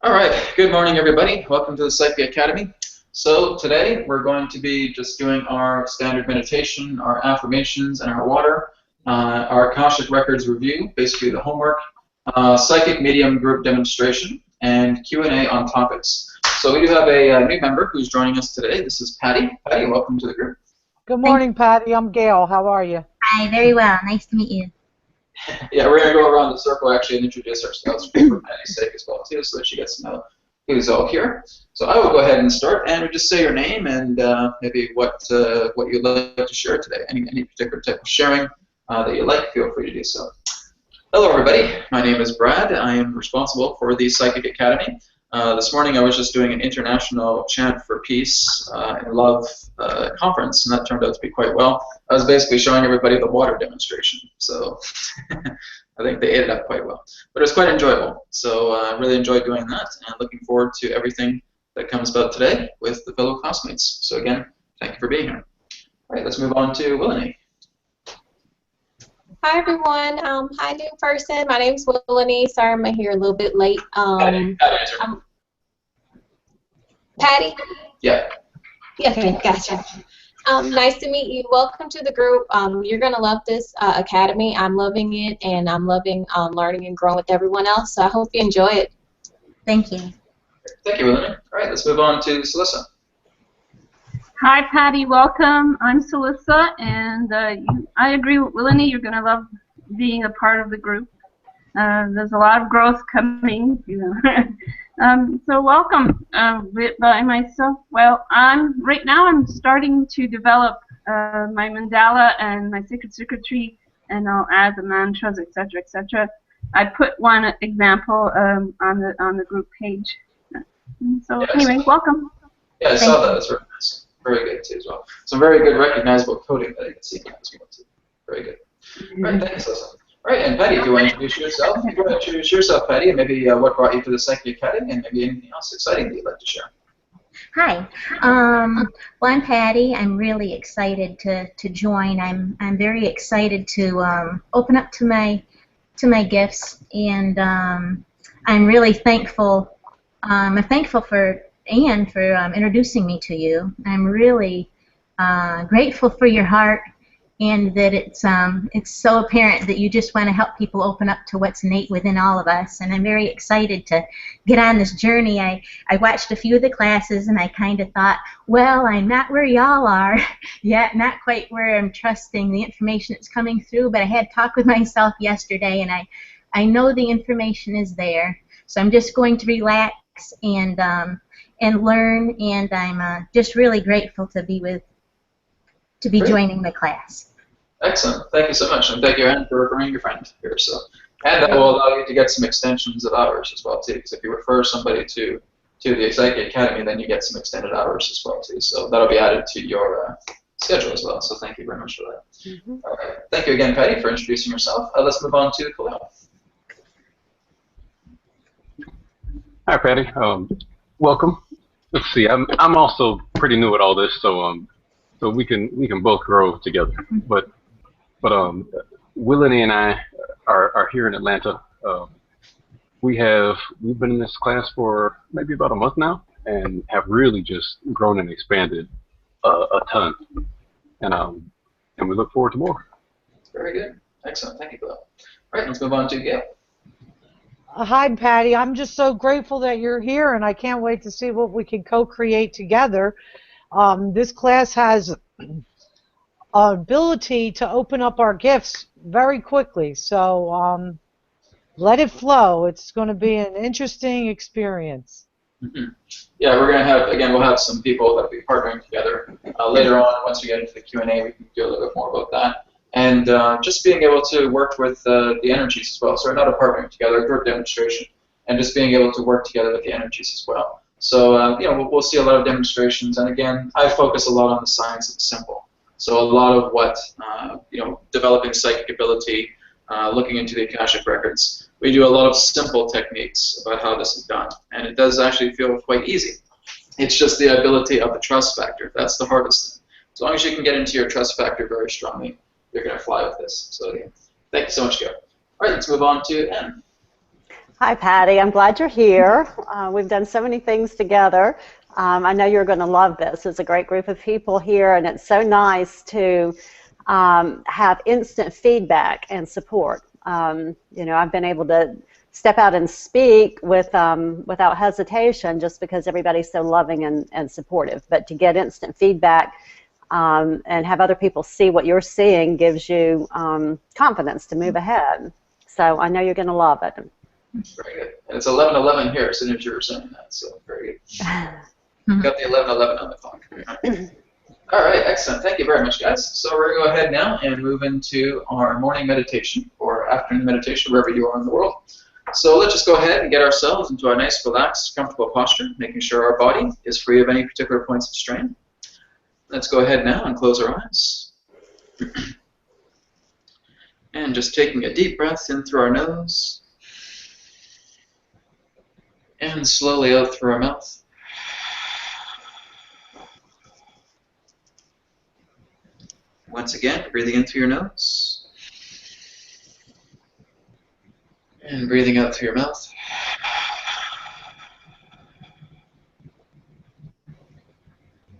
All right, good morning, everybody. Welcome to the Psyche Academy. So today we're going to be just doing our standard meditation, our affirmations, and our water, our Akashic Records review, basically the homework, psychic medium group demonstration, and Q&A on topics. So we do have a new member who's joining us today. This is Patty. Patty, welcome to the group. Good morning, Patty. I'm Gail. How are you? Hi, very well. Nice to meet you. Yeah, we're going to go around the circle actually and introduce ourselves for Patty's sake as well, too, so that she gets to know who's all here. So I will go ahead and start, and just say your name and maybe what you'd like to share today. Any particular type of sharing that you like, feel free to do so. Hello, everybody. My name is Brad. I am responsible for the Psychic Academy. This morning I was just doing an international chant for peace and love conference, and that turned out to be quite well. I was basically showing everybody the water demonstration, so I think they ate it up quite well. But it was quite enjoyable, so I really enjoyed doing that, and looking forward to everything that comes about today with the fellow classmates. So again, thank you for being here. All right, let's move on to Willany. Hi everyone. Hi new person. My name is Willany. Sorry I'm here a little bit late. Patty? Yeah. Okay, gotcha. Nice to meet you. Welcome to the group. You're going to love this academy. I'm loving it, and I'm loving learning and growing with everyone else, so I hope you enjoy it. Thank you. Thank you, Willany. All right, let's move on to Celissa. Hi, Patty. Welcome. I'm Celissa, and I agree with Willany. You're going to love being a part of the group. There's a lot of growth coming, you know. So welcome. By myself, well, right now I'm starting to develop my mandala and my sacred circuitry, and I'll add the mantras, etc., etc. I put one example on the group page. So Yes. anyway, welcome. Yeah, I saw that. That's very nice. Very good, too, as well. Some very good recognizable coding that I can see now as well, too. Very good. All right, thanks, Celissa. All right, and Patty, do you want to introduce yourself? You want to introduce yourself, Patty, and maybe what brought you to the Psyche Academy, and maybe anything else exciting that you'd like to share. Hi. Well, I'm Patty. I'm really excited to join. I'm very excited to open up to my gifts, and I'm really thankful. I'm thankful for Anne for introducing me to you. I'm really grateful for your heart, and that it's so apparent that you just want to help people open up to what's innate within all of us. And I'm very excited to get on this journey. I watched a few of the classes, and I kind of thought, well, I'm not where y'all are yet, not quite where I'm trusting the information that's coming through, but I had talk with myself yesterday, and I know the information is there. So I'm just going to relax and learn, and I'm just really grateful to be joining the class. Excellent. Thank you so much, and thank you, Anne, for referring your friend here. So, and that will allow you to get some extensions of hours as well, too, because if you refer somebody to the Psyche Academy, then you get some extended hours as well, too. So that'll be added to your schedule as well. So thank you very much for that. Mm-hmm. All right. Thank you again, Patty, for introducing yourself. Let's move on to Khalil. Hi, Patty. Welcome. Let's see. I'm also pretty new at all this, so we can both grow together. But Willany and I are here in Atlanta. We've been in this class for maybe about a month now, and have really just grown and expanded a ton. And we look forward to more. Very good. Excellent. Thank you for that. All right, let's move on to Gail. Hi, Patty. I'm just so grateful that you're here, and I can't wait to see what we can co-create together. This class has ability to open up our gifts very quickly, so let it flow. It's going to be an interesting experience. Mm-hmm. Yeah, we're going to have, again, we'll have some people that will be partnering together. Later on, once we get into the Q&A, we can do a little bit more about that. And just being able to work with the energies as well. So not a partnering together, a group demonstration, and just being able to work together with the energies as well. So we'll see a lot of demonstrations, and again, I focus a lot on the science of the simple. So a lot of what developing psychic ability, looking into the Akashic records, we do a lot of simple techniques about how this is done, and it does actually feel quite easy. It's just the ability of the trust factor. That's the hardest thing. As long as you can get into your trust factor very strongly, you're going to fly with this. So yeah. Thank you so much, Gail. All right, let's move on to Anne. Hi, Patty. I'm glad you're here. We've done so many things together. I know you're going to love this. It's a great group of people here, and it's so nice to have instant feedback and support. You know, I've been able to step out and speak without hesitation just because everybody's so loving and supportive. But to get instant feedback and have other people see what you're seeing gives you confidence to move ahead. So I know you're going to love it. Very good. And it's 11:11 here as soon as you were saying that, so very good. Got the 11:11 on the clock. All right, excellent. Thank you very much, guys. So we're going to go ahead now and move into our morning meditation or afternoon meditation, wherever you are in the world. So let's just go ahead and get ourselves into a nice, relaxed, comfortable posture, making sure our body is free of any particular points of strain. Let's go ahead now and close our eyes. And just taking a deep breath in through our nose. And slowly out through our mouth. Once again, breathing in through your nose. And breathing out through your mouth.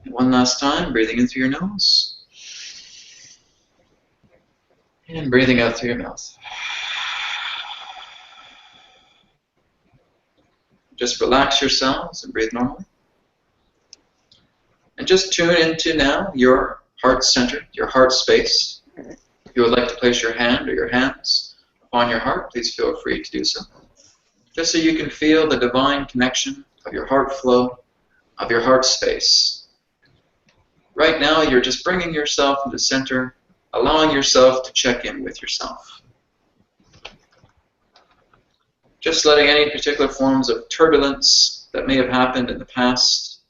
And one last time, breathing in through your nose. And breathing out through your mouth. Just relax yourselves and breathe normally. And just tune into now your heart center, your heart space. If you would like to place your hand or your hands upon your heart, please feel free to do so. Just so you can feel the divine connection of your heart flow, of your heart space. Right now, you're just bringing yourself into center, allowing yourself to check in with yourself. Just letting any particular forms of turbulence that may have happened in the past,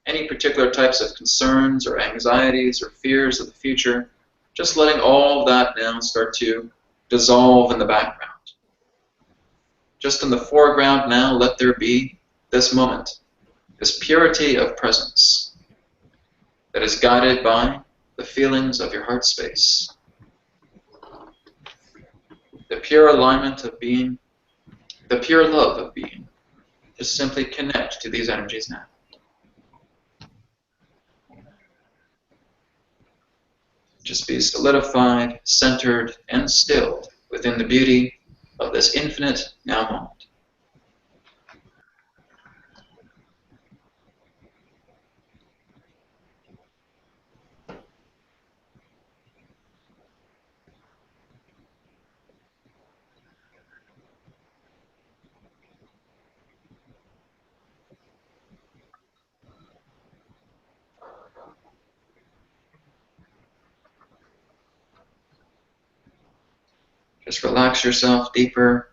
any particular types of concerns or anxieties or fears of the future, just letting all of that now start to dissolve in the background. Just in the foreground now, let there be this moment, this purity of presence that is guided by the feelings of your heart space. The pure alignment of being, the pure love of being. Just simply connect to these energies now. Just be solidified, centered, and stilled within the beauty of this infinite now moment. Just relax yourself deeper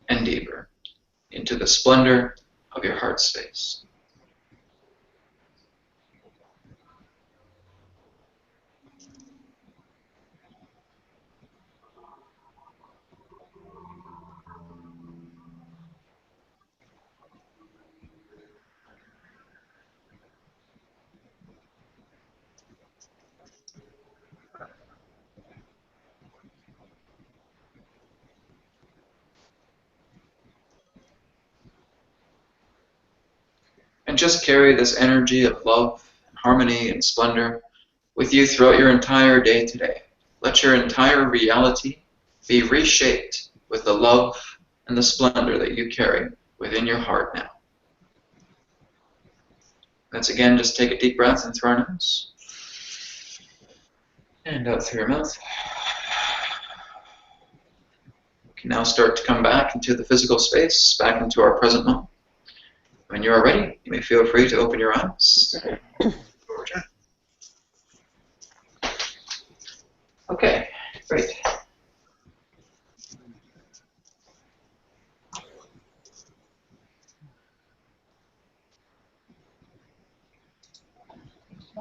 and deeper into the splendor of your heart space. And just carry this energy of love, and harmony, and splendor with you throughout your entire day today. Let your entire reality be reshaped with the love and the splendor that you carry within your heart now. Once again, just take a deep breath in through our nose. And out through your mouth. You can now start to come back into the physical space, back into our present moment. When you are ready, you may feel free to open your eyes. Okay, great.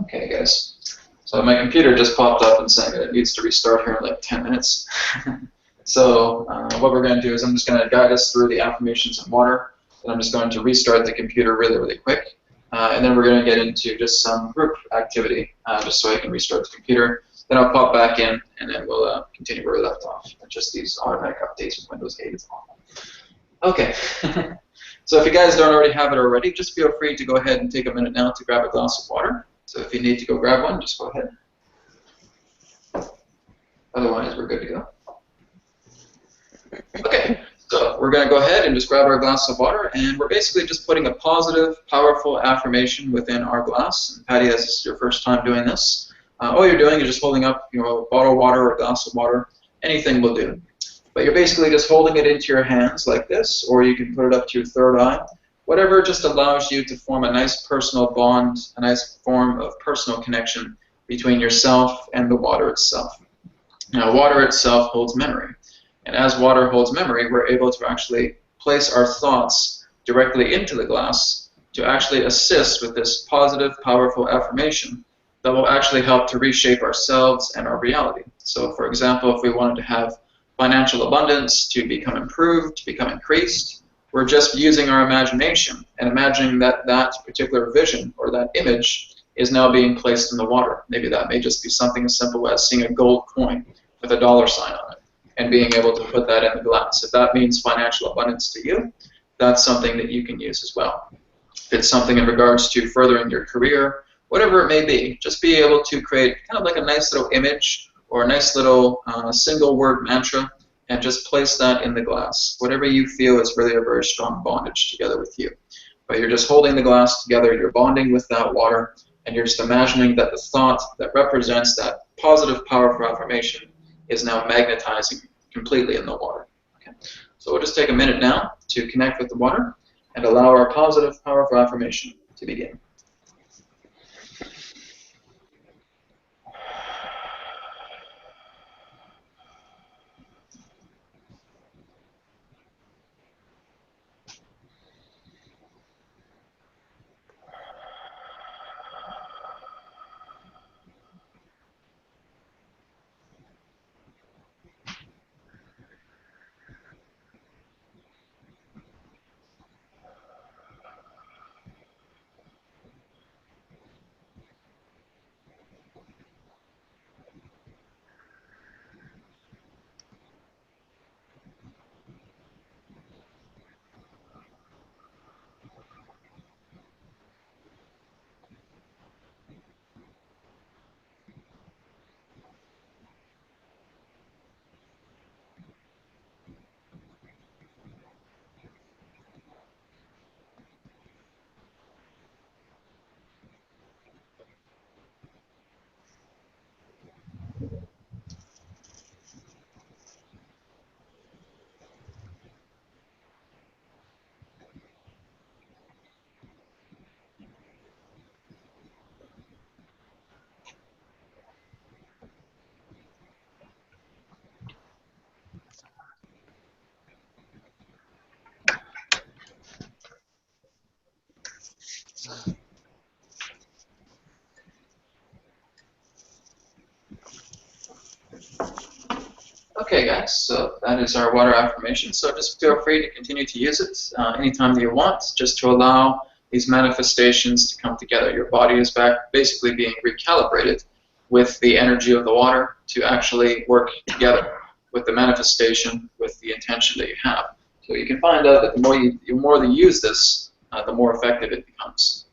Okay, guys. So my computer just popped up and saying that it needs to restart here in like 10 minutes. So what we're going to do is I'm just going to guide us through the affirmations and water. And I'm just going to restart the computer really, really quick. And then we're going to get into just some group activity, just so I can restart the computer. Then I'll pop back in, and then we'll continue where we left off. Just these automatic updates with Windows 8 is on. Okay. So if you guys don't already have it already, just feel free to go ahead and take a minute now to grab a glass of water. So if you need to go grab one, just go ahead. Otherwise, we're good to go. Okay, so we're going to go ahead and just grab our glass of water, and we're basically just putting a positive, powerful affirmation within our glass. And Patty, as this is your first time doing this, all you're doing is just holding up, a bottle of water or a glass of water. Anything will do. But you're basically just holding it into your hands like this, or you can put it up to your third eye. Whatever just allows you to form a nice personal bond, a nice form of personal connection between yourself and the water itself. Now, water itself holds memory. And as water holds memory, we're able to actually place our thoughts directly into the glass to actually assist with this positive, powerful affirmation that will actually help to reshape ourselves and our reality. So, for example, if we wanted to have financial abundance to become improved, to become increased, we're just using our imagination and imagining that that particular vision or that image is now being placed in the water. Maybe that may just be something as simple as seeing a gold coin with a dollar sign on it and being able to put that in the glass. If that means financial abundance to you, that's something that you can use as well. If it's something in regards to furthering your career, whatever it may be, just be able to create kind of like a nice little image or a nice little single word mantra and just place that in the glass. Whatever you feel is really a very strong bondage together with you. But you're just holding the glass together, you're bonding with that water, and you're just imagining that the thought that represents that positive, powerful affirmation is now magnetizing completely in the water. Okay. So we'll just take a minute now to connect with the water and allow our positive, powerful affirmation to begin. Okay, guys, so that is our water affirmation. So just feel free to continue to use it anytime that you want, just to allow these manifestations to come together. Your body is back basically being recalibrated with the energy of the water to actually work together with the manifestation, with the intention that you have. So you can find out that the more you use this, the more effective it becomes.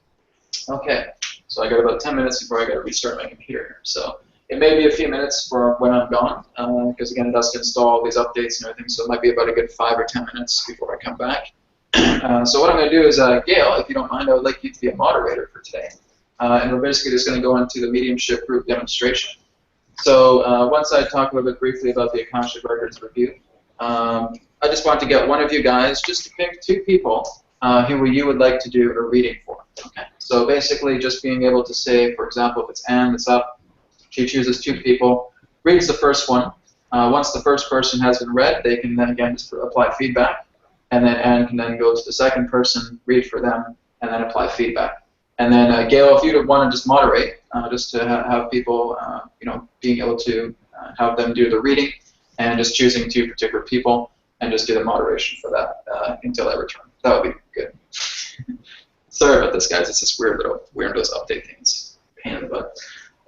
Okay, so I got about 10 minutes before I got to restart my computer here. So it may be a few minutes for when I'm gone, because again, it has to install all these updates and everything, so it might be about a good 5 or 10 minutes before I come back. So what I'm going to do is, Gail, if you don't mind, I would like you to be a moderator for today. And we're basically just going to go into the mediumship group demonstration. So once I talk a little bit briefly about the Akashic Records review, I just want to get one of you guys just to pick 2 people who you would like to do a reading for. Okay. So basically just being able to say, for example, if it's Anne that's up, she chooses 2 people, reads the first one. Once the first person has been read, they can then again just apply feedback. And then Anne can then go to the second person, read for them, and then apply feedback. And then Gail, if you'd want to just moderate, just to have people, being able to have them do the reading, and just choosing 2 particular people, and just do the moderation for that until I return. That would be good. Sorry about this, guys. It's this weird little Windows update thing. It's a pain in the butt.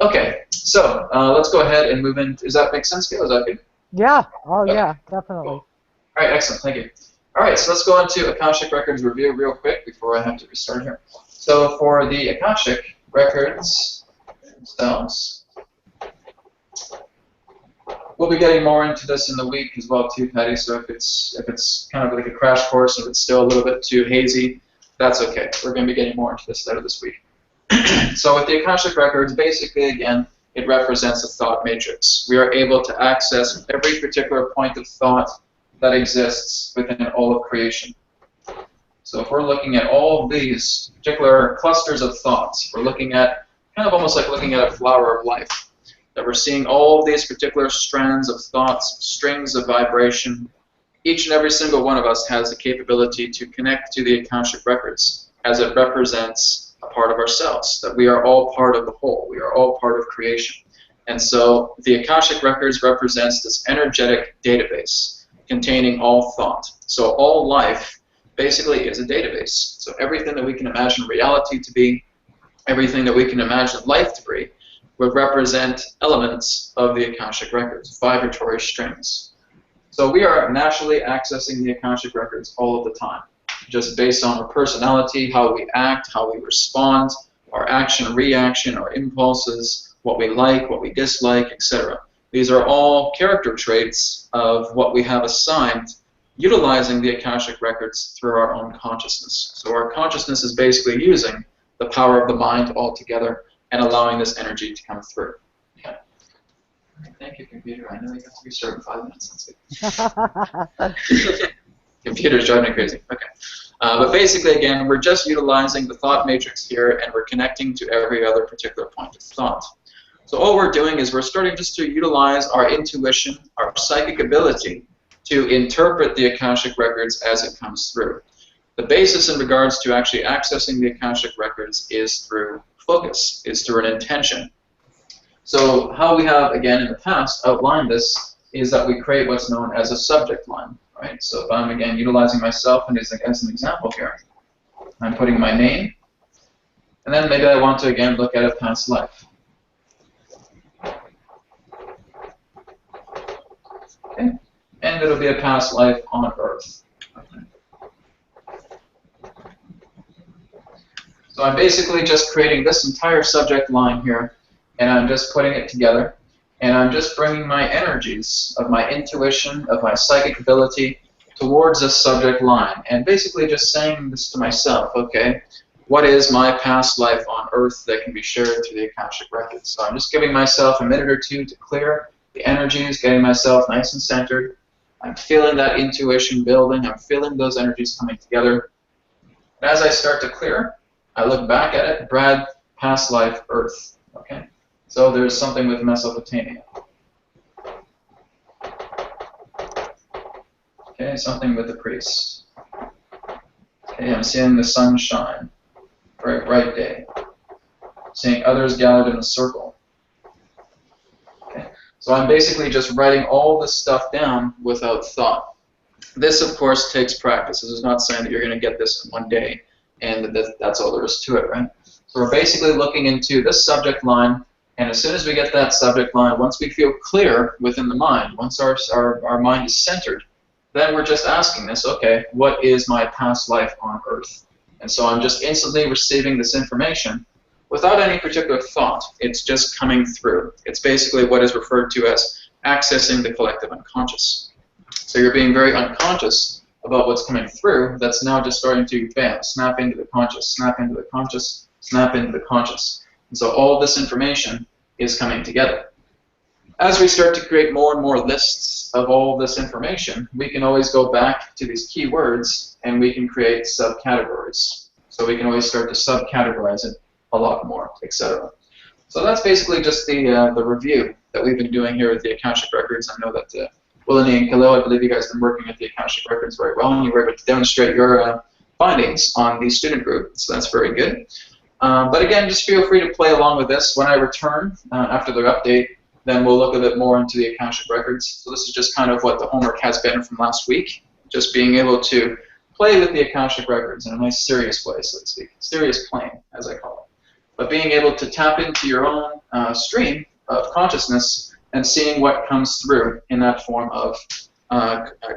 Okay, so let's go ahead and move in. Does that make sense, Gail? Is that good? Yeah. Oh, Okay. yeah, definitely. Cool. All right, excellent. Thank you. All right, so let's go into Akashic Records review real quick before I have to restart here. So for the Akashic Records themselves, we'll be getting more into this in the week as well too, Patty. So if it's kind of like a crash course, if it's still a little bit too hazy, that's okay. We're going to be getting more into this later this week. So with the Akashic Records, basically, again, it represents a thought matrix. We are able to access every particular point of thought that exists within all of creation. So if we're looking at all of these particular clusters of thoughts, we're looking at kind of almost like looking at a flower of life. That we're seeing all of these particular strands of thoughts, strings of vibration. Each and every single one of us has the capability to connect to the Akashic Records as it represents a part of ourselves, that we are all part of the whole. We are all part of creation. And so the Akashic Records represents this energetic database containing all thought. So all life basically is a database. So everything that we can imagine reality to be, everything that we can imagine life to be, would represent elements of the Akashic Records, vibratory strings. So we are naturally accessing the Akashic Records all of the time, just based on our personality, how we act, how we respond, our action, reaction, our impulses, what we like, what we dislike, etc. These are all character traits of what we have assigned utilizing the Akashic Records through our own consciousness. So our consciousness is basically using the power of the mind altogether and allowing this energy to come through. Okay. Thank you, computer. I know you have to restart in 5 minutes. That's good. Computer's driving me crazy. Okay. But basically, again, we're just utilizing the thought matrix here, and we're connecting to every other particular point of thought. So all we're doing is we're starting just to utilize our intuition, our psychic ability to interpret the Akashic Records as it comes through. The basis in regards to actually accessing the Akashic Records is through focus, is through an intention. So how we have, again, in the past outlined this is that we create what's known as a subject line, right? So if I'm, again, utilizing myself as an example here, I'm putting my name, and then maybe I want to, again, look at a past life. Okay. And it'll be a past life on Earth. Okay. So I'm basically just creating this entire subject line here, and I'm just putting it together, and I'm just bringing my energies of my intuition, of my psychic ability towards this subject line, and basically just saying this to myself, okay, what is my past life on Earth that can be shared through the Akashic Records? So I'm just giving myself a minute or two to clear the energies, getting myself nice and centered. I'm feeling that intuition building. I'm feeling those energies coming together. And as I start to clear, I look back at it, Brad, past life, Earth. Okay? So there's something with Mesopotamia. Okay, something with the priests. Okay, I'm seeing the sun shine. Bright day. Seeing others gathered in a circle. Okay. So I'm basically just writing all this stuff down without thought. This, of course, takes practice. This is not saying that you're going to get this in one day and that's all there is to it, right? So we're basically looking into this subject line, and as soon as we get that subject line, once we feel clear within the mind, once our mind is centered, then we're just asking this, okay, what is my past life on Earth? And so I'm just instantly receiving this information without any particular thought. It's just coming through. It's basically what is referred to as accessing the collective unconscious. So you're being very unconscious about what's coming through. That's now just starting to, bam, snap into the conscious, snap into the conscious, snap into the conscious. And so all this information is coming together. As we start to create more and more lists of all this information, we can always go back to these keywords and we can create subcategories. So we can always start to subcategorize it a lot more, etc. So that's basically just the review that we've been doing here with the Akashic Records. I know that Willany and Khalil, I believe you guys have been working at the Akashic Records very well, and you were able to demonstrate your findings on the student group, so that's very good. But again, just feel free to play along with this. When I return after the update, then we'll look a bit more into the Akashic Records. So this is just kind of what the homework has been from last week, just being able to play with the Akashic Records in a nice serious way, so to speak, serious plane, as I call it. But being able to tap into your own stream of consciousness and seeing what comes through in that form of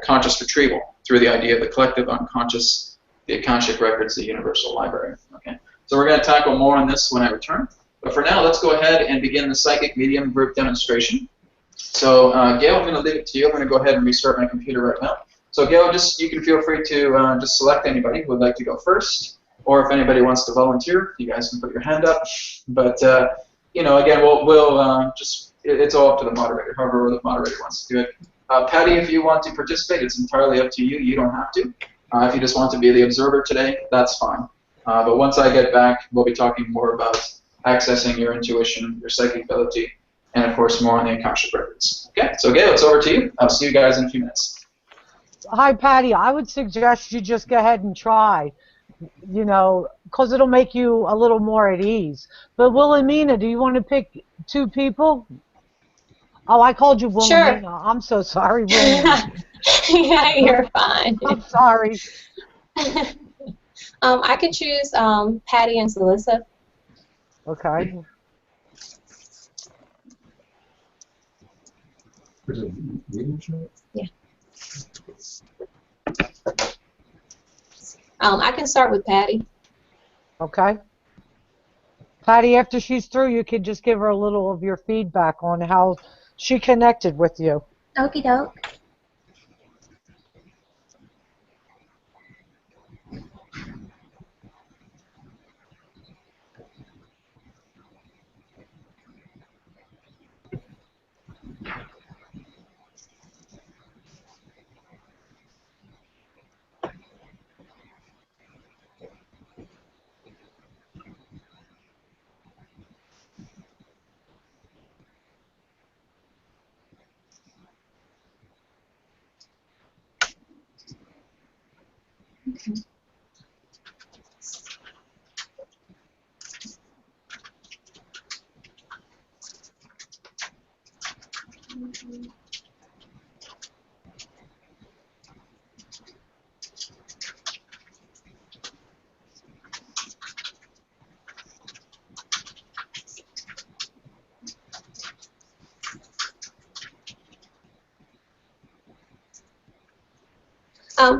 conscious retrieval. through the idea of the collective unconscious, the Akashic Records, the Universal Library. Okay, so we're going to tackle more on this when I return. But for now, let's go ahead and begin the Psychic Medium group demonstration. So Gail, I'm going to leave it to you. I'm going to go ahead and restart my computer right now. So Gail, you can feel free to just select anybody who would like to go first, or if anybody wants to volunteer, you guys can put your hand up. But again, we'll it's all up to the moderator, however the moderator wants to do it. Patty, if you want to participate, it's entirely up to you. You don't have to. If you just want to be the observer today, that's fine. But once I get back, we'll be talking more about accessing your intuition, your psychic ability, and of course more on the Akashic Records. Okay, so Gail, it's over to you. I'll see you guys in a few minutes. Hi, Patty. I would suggest you just go ahead and try, because it'll make you a little more at ease. But Wilhelmina, do you want to pick 2 people? Oh, I called you Wilhelmina. Sure. I'm so sorry, Wilhelmina. Yeah, you're fine. I'm sorry. I could choose Patty and Celissa. Okay. Yeah. I can start with Patty. Okay. Patty, after she's through, you could just give her a little of your feedback on how she connected with you. Okie doke.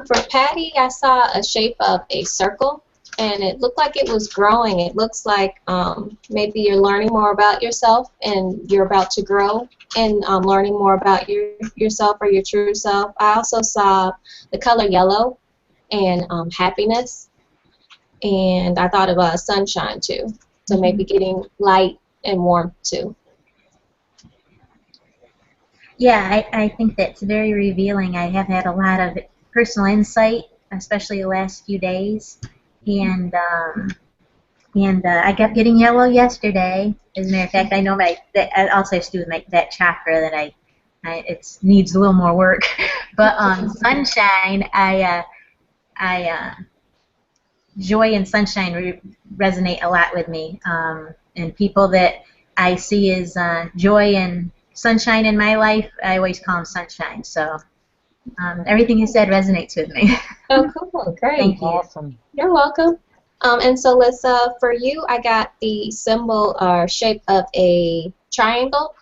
For Patty, I saw a shape of a circle, and it looked like it was growing. It looks like maybe you're learning more about yourself, and you're about to grow and learning more about yourself or your true self. I also saw the color yellow and happiness, and I thought of sunshine too. So maybe getting light and warmth too. Yeah, I think that's very revealing. I have had a lot of personal insight, especially the last few days, and I got getting yellow yesterday. As a matter of fact, I know that also has to do with that chakra that it needs a little more work. But sunshine, joy and sunshine resonate a lot with me, and people that I see as joy and sunshine in my life, I always call them sunshine. So everything you said resonates with me. Oh, cool. Great. Thank you. Awesome. You're welcome. And so, Lissa, for you, I got the symbol or shape of a triangle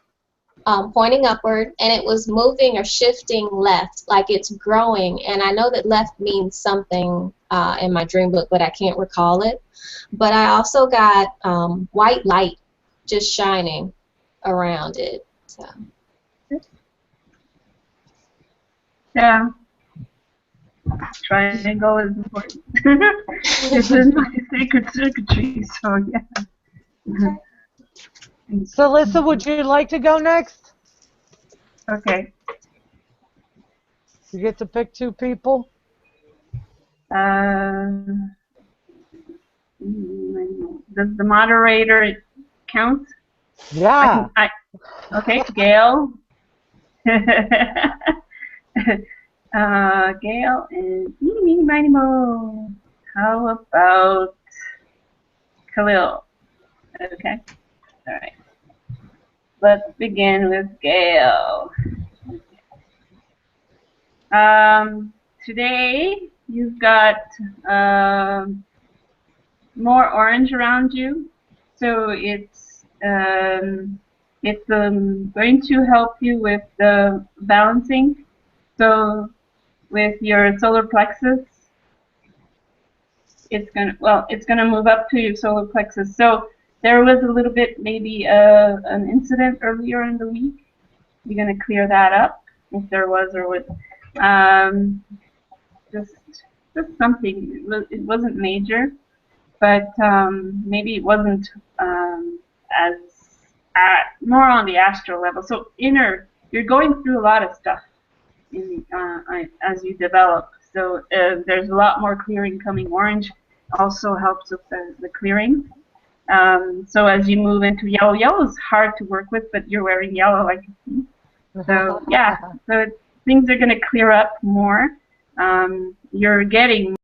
pointing upward, and it was moving or shifting left, like it's growing. And I know that left means something in my dream book, but I can't recall it. But I also got white light just shining around it. So. Yeah. Triangle is important. This is my sacred circuitry, so yeah. So, Lissa, would you like to go next? Okay. You get to pick 2 people. Does the moderator count? Yeah. Okay, Gail. Gail and Eeny, Miny, Mo. How about Khalil? Okay. All right. Let's begin with Gail. Today you've got more orange around you, so it's going to help you with the balancing. So with your solar plexus. It's gonna move up to your solar plexus. So there was a little bit, maybe an incident earlier in the week. You're gonna clear that up if there was or was. Just something. It wasn't major, but maybe it wasn't as more on the astral level. So you're going through a lot of stuff as you develop. So there's a lot more clearing coming. Orange also helps with the clearing. So as you move into yellow, yellow is hard to work with, but you're wearing yellow, I can see. So yeah, so things are going to clear up more. You're getting